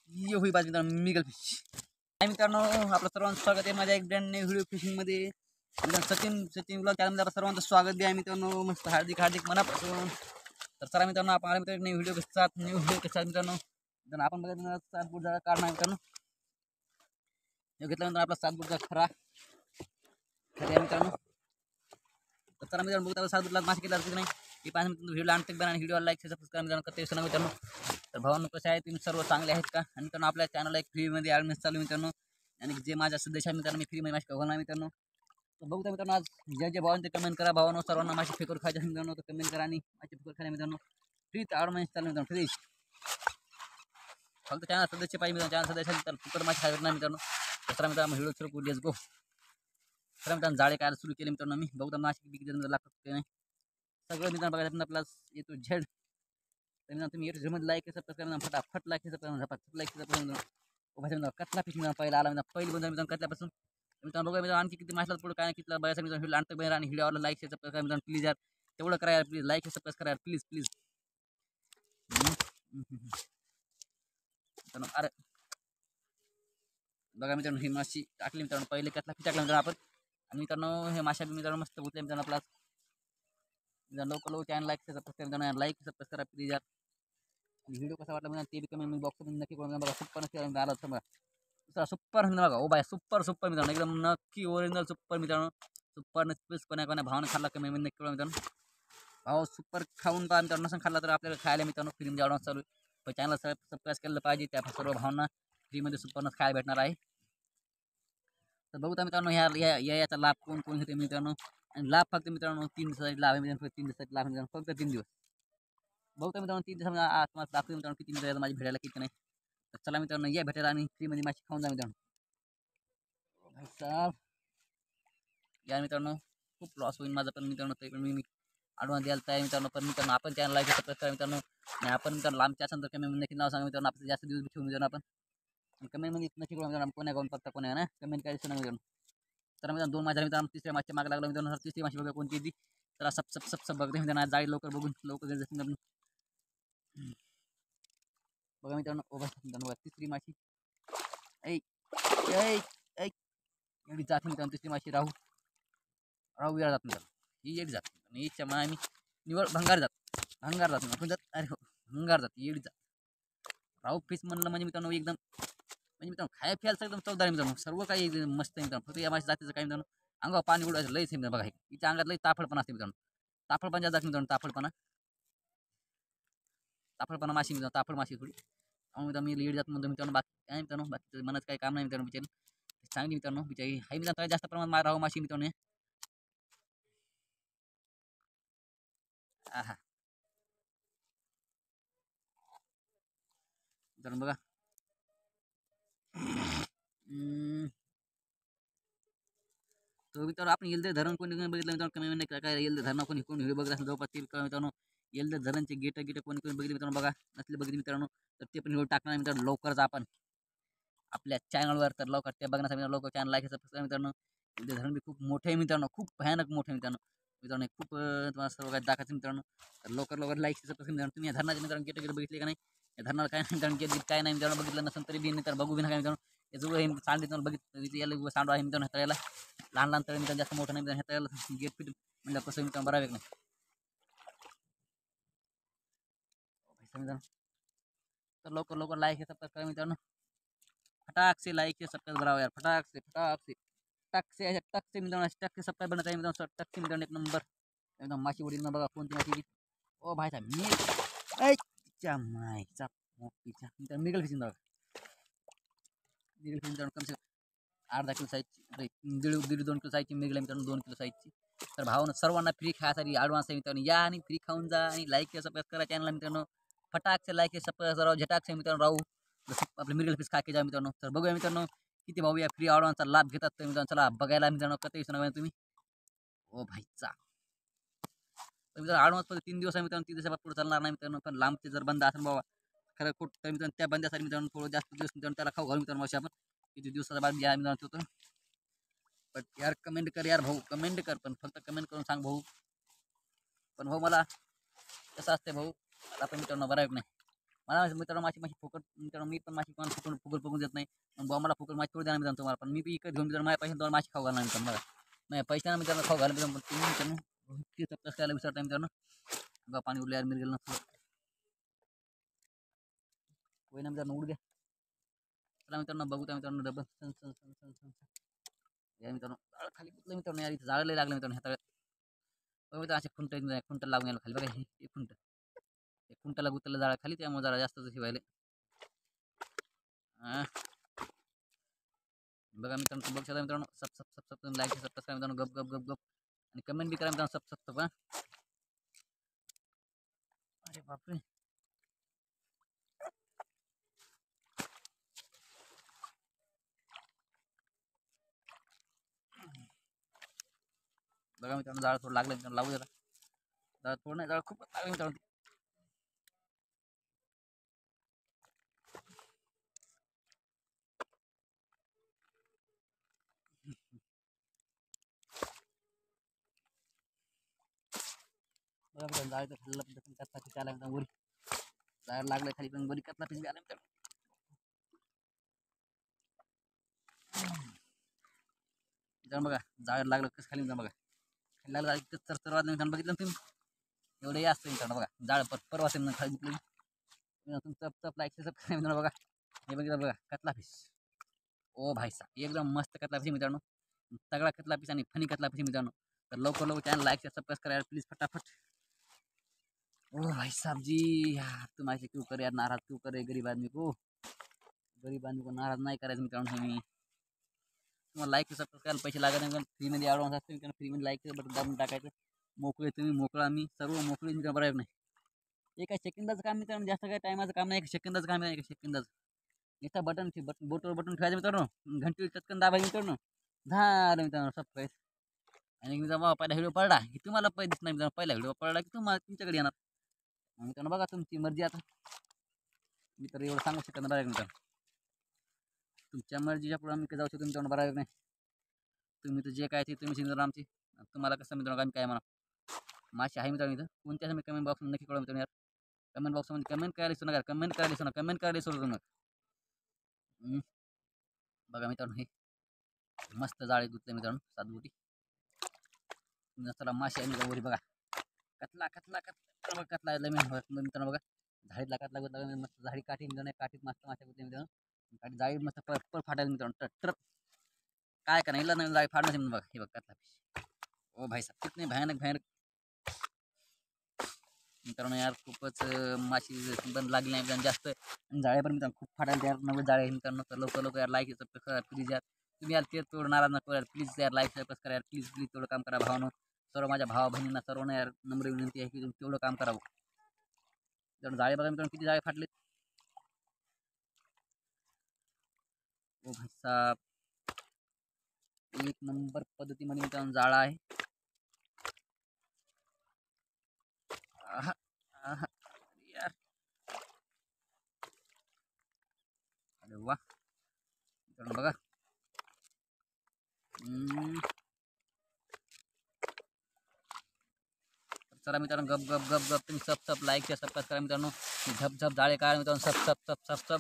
ये हुई बात मित्रांनो मिगल फिश. मित्रांनो आपलं सर्वांचं स्वागत आहे माझ्या एक ब्रँड न्यू व्हिडिओ फिशिंगमध्ये. सचिन ब्लॉग चॅनलमध्ये आपलं सर्वांचं स्वागत द्या मित्रांनो. मस्त हार्दिक मनापासून. तर चला मित्रांनो आपण आले मित्रांनो न्यू व्हिडिओ के साथ मित्रांनो. तर आपण बघा 7 फूट जागा काढणार मित्रांनो. हे घेतल्यानंतर आपला 7 फूटचा खरा मित्रांनो. तर चला मित्रांनो बघता 7 फूटला मासे केला की नाही हे पाहून व्हिडिओ आणते बघा आणि व्हिडिओला लाईक सबस्क्राईब मित्रांनो करते असं मित्रांनो. तर भावांनो कसे आहे तुम्ही सर्व चांगले आहेत का. आणि मित्रांनो आपल्या चॅनलला एक फ्रीमध्ये ॲडमिशन चालू मित्रांनो. आणि जे माझ्या सदस्य मित्रांनो मी फ्रीमध्ये मासे होणार मित्रांनो. तर बघता मित्रांनो आज जे भावांना ते कमेंट करा. भावांनो सर्वांना मासे फेकून खायचे मित्रांनो तर कमेंट करा आणि मासे फेकून खायला मित्रांनो. फ्री ॲडमिशन चालू मित्रांनो फ्री. फक्त चॅनल सदस्य पाहिजे मित्रांनो. चॅनल सदस्य तर फुकट मासे खायला भेटणार मित्रांनो. तर मित्रांनो व्हिडिओ सुरू लेट्स गो. तर मित्रांनो जाळे काय सुरू केले मित्रांनो मी बघता मासे किती लागतात ते नाही सगळं मित्रांनो बघायला आपला ए टू झेड. तर मित्रांनो तुम्ही ए टू झेडमध्ये लाईक सबस्क्राईब करा फटाफट लाईक सबस्क्राईब झपाट लाईक सबस्क्राईब कतला फिश मित्रांनो पहिला आला मित्रांनो पहिली बंद मित्रांनो कतल्यापासून मित्रांनो बघा मित्रांनो आणखी किती मासला पुढे काय किती बघायचं मित्रांनो व्हिडिओ आणतं बघा आणि व्हिडिओला लाईक सबस्क्राईब करा मित्रांनो प्लीज यार तेवढं करा यार प्लीज लाईक सबस्क्राईब करा यार प्लीज मित्रांनो. अरे बघा मित्रांनो ही माशी टाकली मित्रांनो पहिले कतला फिश टाकला मित्रांनो आपण. आणि मित्रांनो हे माशा मित्रांनो मस्त होते मित्रांनो आपला लोक चॅनल लाईक सबस्क्राईब करा लाईक सबस्क्राईब करा प्लीज यार. व्हिडिओ कसा वाटला म्हणजे ते बी कमेंट बॉक्समध्ये नक्की करून बघा. सुपर नक्की आला समजा दुसरा सुपर बघा ओ बाय सुपर मित्रांनो एकदम नक्की ओरिजिनल सुपर मित्रांनो. सुपर नक्कीच कोणा भावानं खाल्ला कमेंट नक्की करा मित्रांनो. भाव सुपर खाऊन पहा मित्रांनो नसून खाल्ला तर आपल्याला खायला मित्रांनो फ्रीमध्ये ॲडव्हान्स चालू पण चॅनल सबस्क्राईब केलं पाहिजे त्या सर्व भावना फ्रीमध्ये सुपरनच खायला भेटणार आहे. तर बघूता मित्रांनो याचा लाभ कोण घेते मित्रांनो. आणि लाभ फक्त मित्रांनो 3 दिवसासाठी लाभ आहे मित्रांनो 3 दिवसासाठी लाभ मित्रांनो फक्त 3 दिवस. बघता मित्रांनो 3 दिवस तुम्हाला दाखवतो मित्रांनो किती मित्रांनो माझी भेटायला किती नाही. तर चला मित्रांनो या भेटायला आणि फ्रीमध्ये मासे खाऊन जा मित्रांनो. भाई साहेब या मित्रांनो खूप लॉस होईल माझा पण मित्रांनो तरी पण मी ॲडव्हान्स द्यायला तयार मित्रांनो. पण मित्रांनो आपण चॅनल लाईक सबस्क्राईब करा मित्रांनो. आणि आपण मित्रांनो लांबच्या असेल तर कमेंट नक्की नाव सांगा मित्रांनो. आपलं जास्त दिवस ठेवून मित्रांनो आपण कमेंटमध्ये नक्की करू मित्रांनो कोण्या गाऊन पत्ता कोण्या ना कमेंट काय दिसणार मित्रांनो. तर मित्रांनो 2 माझ्या मित्रांनो तिसऱ्या मागच्या मागे लागला मित्रांनो. तिसरी माशी बघा कोणती ती तर सब बघते मित्रांनो जाळी लवकर बघून लवकर मित्रांनो. बघा मित्रांनो ओ बघा तिसरी माशी एवढी जात मित्रांनो तिसरी माशी राहू वेळा जात मित्रांनो ही एक जात हिच्या मा आम्ही निवड भंगार जात जात अरे हो भंगार जात एवढी जात राहू फिश म्हणलं म्हणजे मित्रांनो एकदम म्हणजे मित्रांनो खाया प्यायला एकदम चवदार मित्रांनो सर्व काही मस्त आहे मित्रांनो. फक्त या माशी जातीचं काही मित्रांनो अंगावर पाणी उडवायचं लईच मित्रांनो. बघा हिच्या अंगात लई ताफळपणा असते मित्रांनो. ताफळपणा जात मित्रांनो ताफळपणा माशी मित्रांनो ताफळ माशी थोडी मित्रांनो मी लीड जात म्हणतो मित्रांनो. बाकी काय मित्रांनो बाकी मनात काही काम नाही मित्रांनो बिचारी चांगली मित्रांनो बिचारी हाय मित्रांनो जास्त प्रमाणात राहू माशी मित्रांनो. हा मित्रांनो बघा तर मित्रांनो आपण येलदे धरण कोणी बघितलं मित्रांनो कमी नाही काय येलदे धरण कोणी व्हिडिओ बघत असेल जवळपास ते मित्रांनो येलदे धरणचे गेट कोणी बघितले मित्रांनो. बघा नसले बघितले मित्रांनो तर ते पण व्हिडिओ टाकणार मित्रांनो लवकरच आपण आपल्या चॅनलवर. तर लवकर ते बघण्यासाठी लवकर चॅनल लाईक सबस्क्राईब मित्रांनो. येलदे धरण बी खूप मोठे आहे मित्रांनो खूप भयानक मोठे मित्रांनो. मित्रांनो खूप तुम्हाला सर्व काही दाखवायचं मित्रांनो. तर लवकर लाईक सबस्क्राईब मित्रांनो. तुम्ही या धरणाचे मित्रांनो गेट बघितले का नाही या धरणाला काय नाही मित्रांनो गेट काय नाही मित्रांनो बघितलं नसेल तरी बी तर बघू बी नका मित्रांनो. याजवळ हे सांड मित्रांनो बघितलं याला सांड आहे मित्रांनो हाताळायला लहान लहान तळे मित्रांनो जास्त मोठं नाही मित्रांनो हाताळायला गेट फिट म्हणजे कसं मित्रांनो बरा वेग नाही तर लवकर लाईक सबस्क्राईब करा मित्रांनो. फटाक से लाईक सबस्क्राईब करावं यार फटाक से मित्रांनो सबस्क्राईब बनत आहे मित्रांनो. टक से मित्रांनो एक नंबर एकदम माशी वडील बघा कोणती माशी ओ भाई साहेब मी तिच्या मायचा मोठीच्या मिगल फिशिंग बघा मिगल फिशिंग कम से अर्धा किलो साईजची 1.5-2 किलो साईजची मिगल मित्रांनो 2 किलो साईजची. तर भावानं सर्वांना फ्री खायसाठी ॲडव्हान्स आहे मित्रांनो. या आणि फ्री खाऊन जा आणि लाईक सबस्क्राईब करा चॅनलला मित्रांनो. फटाक से लाईक सबस्क्राईब करा झटाक से मित्रांनो राहू आपले मिगल फिश खाके जा मित्रांनो. तर बघूया मित्रांनो किती भाऊ या फ्री ॲडव्हान्सचा लाभ घेतात तर मित्रांनो. चला बघायला मित्रांनो कधी विसरणार तुम्ही ओ भाईचा मित्रांनो ॲडव्हान्स फक्त 3 दिवस आहे मित्रांनो. 3 दिवसात पुढे चालणार नाही मित्रांनो. पण लांबचे जर बंद असेल बाबा खरं कुठं मित्रांनो त्या बंद्यासाठी मित्रांनो थोडं जास्त दिवस मित्रांनो त्याला खाऊ घालू मित्रांनो. आपण किती दिवसाचा बाद घ्या मित्रांनो तो पण यार कमेंट कर यार भाऊ कमेंट कर पण फक्त कमेंट करून सांग भाऊ. पण भाऊ मला कसं असते भाऊ आता पण मित्रांनो बरं नाही मला मित्रांनो माशी फुकट मित्रांनो मी पण माशी कोणाला फुकट बघून देत नाही. मग मला फुकट माशी थोडी देणार मित्रांनो तुम्हाला, पण मी इकडे घेऊन मित्रांनो माझ्या पैसे तुम्हाला माशी खाऊ घालणार मित्रांनो. बघा नाही पैशाने मित्रांनो खाऊ घालणार मित्रांनो, पण तुम्ही मित्रांनो कसं करायला विचारता मित्रांनो. बघा पाणी उरल्यावर मी गेलं नसतं होय ना मित्रांनो, उडू द्या. चला मित्रांनो बघू त्या मित्रांनो डबल सन सन सन सन सन या मित्रांनो जाळ खाली कुठलं मित्रांनो यार, इथं जाळ लय लागलं मित्रांनो ह्या तळ्यात. बघा असे खुंट लागून यायला खाली. बघा हे खुंट खुंटाला गुतलं जाळा खाली, त्यामुळे जरा जास्त शिवायला. बघा मित्रांनो बघू शकता मित्रांनो, सब सब सब सब लाईक सब करा मित्रांनो, गप गप गप गप आणि कमेंट बी करा मित्रांनो, सब सब सब. अरे बापरे बघा मित्रांनो जाळ थोडं लागलं मित्रांनो, लावू जरा जाळ थोडं नाही, जाळ खूप लागलं मित्रांनो. बघा मित्रांनो जाळ तर खाल्लं पण कच्चा पिसा आला मित्रांनो, वरी जाळ लागलं खाली पण वरी कच्चा पिसा आला मित्रांनो. मित्रांनो बघा जाळ लागलं कसं खाली मित्रांनो, बघा खाली लागलं जाळ तर वाजलं मित्रांनो, बघितलं तुम्ही एवढं असतं मित्रांनो. बघा जाळ परवा खाली तुम्ही चप चप लाईक सबस्क्राईब मित्रांनो. बघा हे बघितलं बघा कतला फिश, ओ भाई साहब एकदम मस्त कतला फिश मित्रांनो, तगड़ा कतला फिश आणि फनी कतला फिश मित्रांनो. तर लवकर लवकर चॅनल लाईक सबस्क्राईब करा यार प्लीज फटाफट. ओ भाई साहब जी यार तुम ऐसे क्यों करे यार, नाराज क्यों करे गरीब आदमी को, गरीब आदमी को नाराज नाही करायचं मित्रांनो. तुम्ही तुम्हाला लाईक सबस्क्राईब करायला पैसे लागत नाही, फ्रीमध्ये ॲडव्हान्स असते मित्रांनो. फ्रीमध्ये लाईक बटन दाबून टाकायचं, मोकळे तुम्ही मोकळा, मी सर्व मोकळे मित्रांनो. बरोबर नाही एका सेकंदाचं काम मित्रांनो, जास्त काय टायमाचं काम नाही, एक सेकंदाचं काम आहे, एक सेकंदाचं नुसता बोटवर बटन ठेवायचं मित्रांनो, घंटी चटकन दाबायचं मित्रांनो, झालं मित्रांनो सब काही. आणि मित्रांनो पहिला व्हिडिओ पडला की तुम्हाला पैसे दिसणार मित्रांनो, पहिला व्हिडिओ पडला की तुम्हाला तुमच्याकडे येणार मित्रांनो. बघा तुमची मर्जी आता, मी तर एवढं सांगू शकत नाही बरं मित्रांनो, तुमच्या मर्जीच्या पुढे आम्ही जाऊ शकतो मित्रांनो. बरं नाही तुम्ही तर जे काय ते तुम्ही मित्रांनो आमची, तुम्हाला कसं मित्रांनो आम्ही काय म्हणा माशी आहे मित्रांनो. इथं कोणत्या मी कमेंट बॉक्समध्ये नक्की कळवा मित्रांनो यार, कमेंट बॉक्समध्ये कमेंट करायला विसरू नका, कमेंट करायला विसरू नका, कमेंट करायला विसरू नका. बघा मित्रांनो हे मस्त जाळे गुतले मित्रांनो, सातबुटी चला माशी आहे मित्रांनो वरी. बघा कतला कतला कतला कतला मित्रांनो. बघा झाडीतला कतला गुतला मस्त, झाडी काठी मित्रांनो, काठीत मस्त माशा गुतले मित्रांनो. काठी जाळी मस्त पर फाटायला मित्रांनो, ट्र काय करा हिला नाही जाळी फाडणार म्हणून. बघा हे बघा कतला फिश, ओ भाई साहब कितने भयानक भयानक मित्रांनो यार, खूपच माशी बंद लागली नाही जास्त, जाळे पण मित्रांनो खूप फाटायला तयार नव्हे जाळे मित्रांनो. तर लवकर लवकर यार लाईक करा प्लीज यार, तुम्ही यार ते तेवढं नाराज नको यार प्लीज यार, लाईक सबस्क्राईब करा यार प्लीज प्लीज, तेवढं काम करा भावानो. सर्व माझ्या भावा बहिणींना सर्वांना यार नम्र विनंती आहे की तुम्ही तेवढं काम करावं. तर जाळे बघा मित्रांनो किती जाळे फाटले, ओ भाई साहब एक नंबर पद्धतीमध्ये मित्रांनो जाळा आहे. यार अरे वा मित्रांनो बघा. चला मित्रांनो गप गप गप गप तुम्ही सब सब लाईक सबस्क्राईब करा मित्रांनो. झप झप जाळे काढा मित्रांनो, सब सब सब सब सब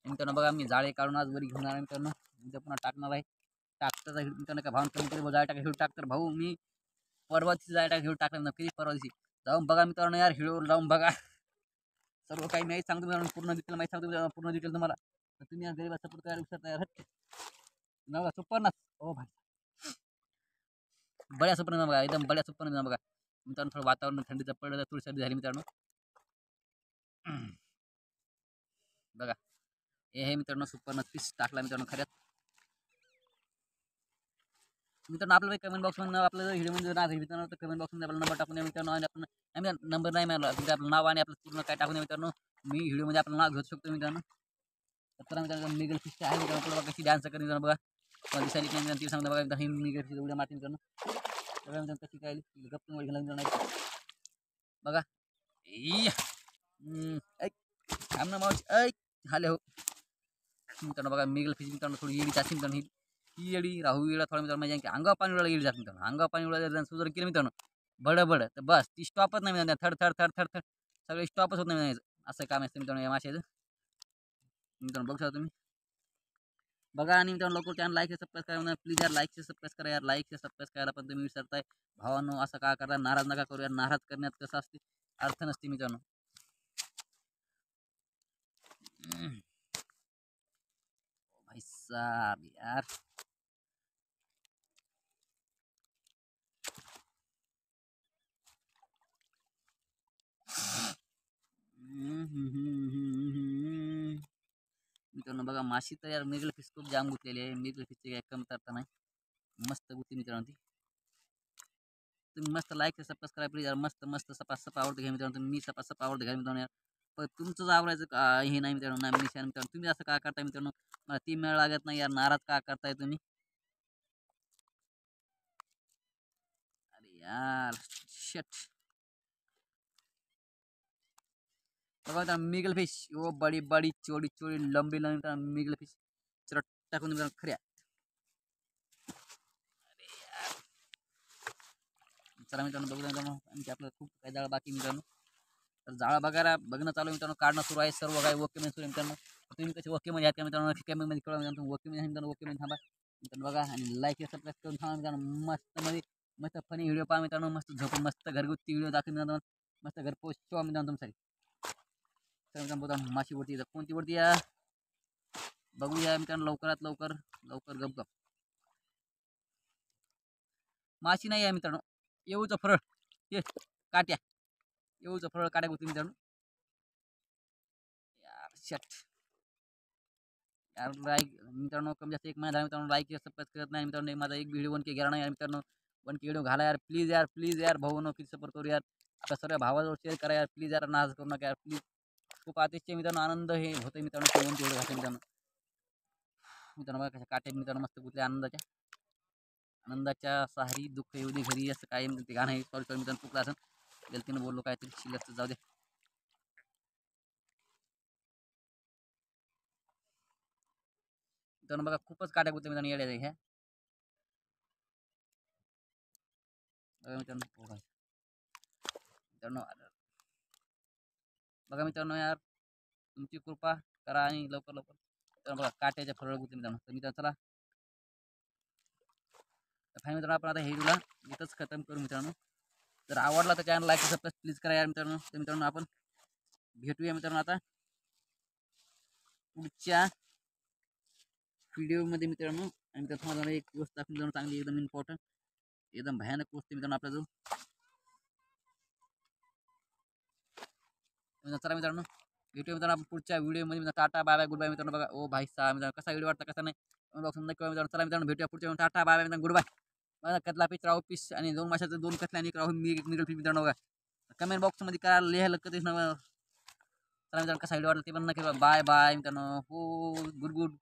मित्रांनो. बघा मी जाळे काढून आज वरी घेऊन आला मित्रांनो, उद्या पुन्हा टाकणार आहे. टाकता मित्रांनो का भावून कमी कधी जाळे टाका हिडू टाकतर भाऊ, मी परवाची जाळे टाका हिडू टाकलं नक्की परवा दिवशी. जाऊन बघा मित्रांनो यार, हिडू जाऊन बघा सर्व काही माहिती सांगतो मित्रांनो, पूर्ण डिटेल माहिती सांगतो मित्रांनो, पूर्ण डिटेल तुम्हाला. तर तुम्ही यार गरीबा सपोर्ट करायला विसरता यार. नव्हा सुपर ना, ओ भाई बड्या सुपर ना बघा, एकदम बड्या सुपर ना बघा मित्रांनो. थोडं वातावरण थंडीचं पडलं तर थोडी सर्दी झाली मित्रांनो. बघा हे मित्रांनो सुपर फिश टाकला मित्रांनो खऱ्यात. मित्रांनो आपल्याला कमेंट बॉक्समध्ये आपलं व्हिडिओमध्ये नाव मित्रांनो, तर कमेंट बॉक्समध्ये आपला नंबर टाकून द्या मित्रांनो, आणि आपण नंबर नाही मिळाला म्हणजे आपलं नाव आणि आपलं पूर्ण काय टाकून द्या मित्रांनो, मी व्हिडिओमध्ये आपलं नाव घेऊ शकतो मित्रांनो. तर मित्रांनो मिगल फिश आहे मित्रांनो, बघा कशी डान्स करते मित्रांनो. बघा मला दिसायला की मित्रांनो ती सांगता बघा एकदा ही मिगल फिश उड्या मारते मित्रांनो. बघा मित्रांनो कशी काय गप्प वर गेला मित्रांनो. बघा ऐक थांब ना मावशी ऐक हाले हो मित्रांनो. बघा मिगल फिश मित्रांनो थोडी येडी जास्त मित्रांनो, ही येडी राहू येडा थोडा मित्रांनो, म्हणजे अंगावर पाणी उडायला येडी जात मित्रांनो. अंगावर पाणी उडायला सुधार केलं मित्रांनो बड तर बस ती स्टॉपच नाही मित्रांनो, थड थड थड थड थड सगळे स्टॉपच होत नाही असं काम असतं मित्रांनो या माशाचं. मित्रांनो बघू शकता तुम्ही. बघा आणि मित्रांनो लवकर चॅनल लाईक सबस्क्राईब करा म्हणा प्लीज यार. लाईक सबस्क्राईब करा यार. लाईक सबस्क्राईब करायला पण तुम्ही विसरताय. भावांनो असं का करता? नाराज नका करू यार. नाराज करण्यात कसं असते अर्थ नसते मित्रांनो. भाई साहब यार. मित्रांनो बघा माशी तर यार मिगल फिश खूप जाम गुतलेली आहे. मिगल फिशची काही कमतरता नाही. मस्त गुती मित्रांनो ती. तुम्ही मस्त लाईक सबस्क्राईब प्लीज यार. मस्त मस्त सपासप आवडते घ्या मित्रांनो. तुम्ही मी सपासप आवडते घ्या मित्रांनो यार. पण तुमचंच आवडायचं हे नाही मित्रांनो. नाही मित्रांनो तुम्ही असं का करताय मित्रांनो. मला 3 वेळा लागत नाही यार. नाराज का करताय तुम्ही? अरे यार शिट. बघा मिगल फिश ओ बडी बडी चोडी चोडी लंबी लंबी मिगल फिश चरट टाकून मित्रांनो खऱ्या. चला मित्रांनो बघू मित्रांनो आणखी आपल्याला खूप काही जाळं बाकी मित्रांनो. तर जाळं बघायला बघणं चालू मित्रांनो. काढणं सुरू आहे. सर्व काही ओके मध्ये सुरू मित्रांनो. तुम्ही कसे ओके मध्ये आहेत का मित्रांनो? कमेंटमध्ये कळवा मित्रांनो. ओके मध्ये मित्रांनो. ओके मध्ये थांबा मित्रांनो. बघा आणि लाईक सबस्क्राईब करून थांबा मित्रांनो. मस्त मध्ये मस्त फनी व्हिडिओ पहा मित्रांनो. मस्त झोपून मस्त घरगुती व्हिडिओ दाखव मित्रांनो. मस्त घरपोच ठेवा मित्रांनो तुमच्यासाठी. तर मित्रांनो बघा माशी वरती कोणती वरती या बघूया मित्रांनो. लवकरात लवकर लवकर गप गप. माशी नाही आहे मित्रांनो. येऊचं फरळ हे काट्या. येऊचं फरळ काट्या होती मित्रांनो. यार शट यार. लाईक मित्रांनो कमी जास्त 1 महिना झाला मित्रांनो. लाईक सबस्क्राईब करत नाही मित्रांनो. माझा एक व्हिडिओ 1K गेला नाही यार मित्रांनो. 1K व्हिडिओ घाला यार प्लीज यार. प्लीज यार भाऊ किती सपोर्ट करू यार. आता सर्व भावाजवळ शेअर करा यार प्लीज यार. नाज करू नका यार प्लीज. खूप अतिशय मित्रांनो आनंद हे होतं मित्रांनो. 1K व्हिडिओ घातले मित्रांनो. मित्रांनो बघा कशा काट्या मित्रांनो मस्त गुतल्या आनंदाच्या. आनंदाच्या सारी दुःख येऊ दे घरी असं काय ते गाणं आहे. सॉरी मित्रांनो चुकलं असं. गलतीनं बोललो काहीतरी शिल्लक जाऊ दे. मित्रांनो बघा खूपच काट्या गुतल्या मित्रांनो येड्या ह्या. मित्रांनो मित्रांनो बघा मित्रांनो यार तुमची कृपा करा आणि लवकर लवकर. तर बघा काट्याच्या फरळ गुतले मित्रांनो. तर मित्रांनो चला फाय मित्रांनो आपण आता हे तुला इथंच खतम करू मित्रांनो. जर आवडला तर चॅनल लाईक सबस्क्राईब प्लीज करा यार मित्रांनो. तर मित्रांनो आपण भेटूया मित्रांनो आता पुढच्या व्हिडिओमध्ये मित्रांनो. आणि तर तुम्हाला एक गोष्ट दाखवून मित्रांनो चांगली एकदम इम्पॉर्टंट एकदम भयानक गोष्ट मित्रांनो आपल्या जो. चला मित्रांनो भेटूया मित्रांनो आपण पुढच्या व्हिडिओमध्ये. Ta-ta bye bye goodbye मित्रांनो. बघा ओ भाई साहब मित्रांनो कसा व्हिडिओ वाटता कसा नाही मित्रांनो. चला मित्रांनो भेटूया पुढच्या टाटा बाय बाय मित्रांनो गुड बाय. माझा कतला पीस राहू पीस आणि 2 माशाचं 2 कतल्या आणि राहू मी एक मिगल पीस मित्रांनो. बघा कमेंट बॉक्समध्ये काय लिहायला कधीच ना. चला मित्रांनो कसा व्हिडिओ वाटला ते पण नक्की. बाय बाय मित्रांनो. हो गुड गुड.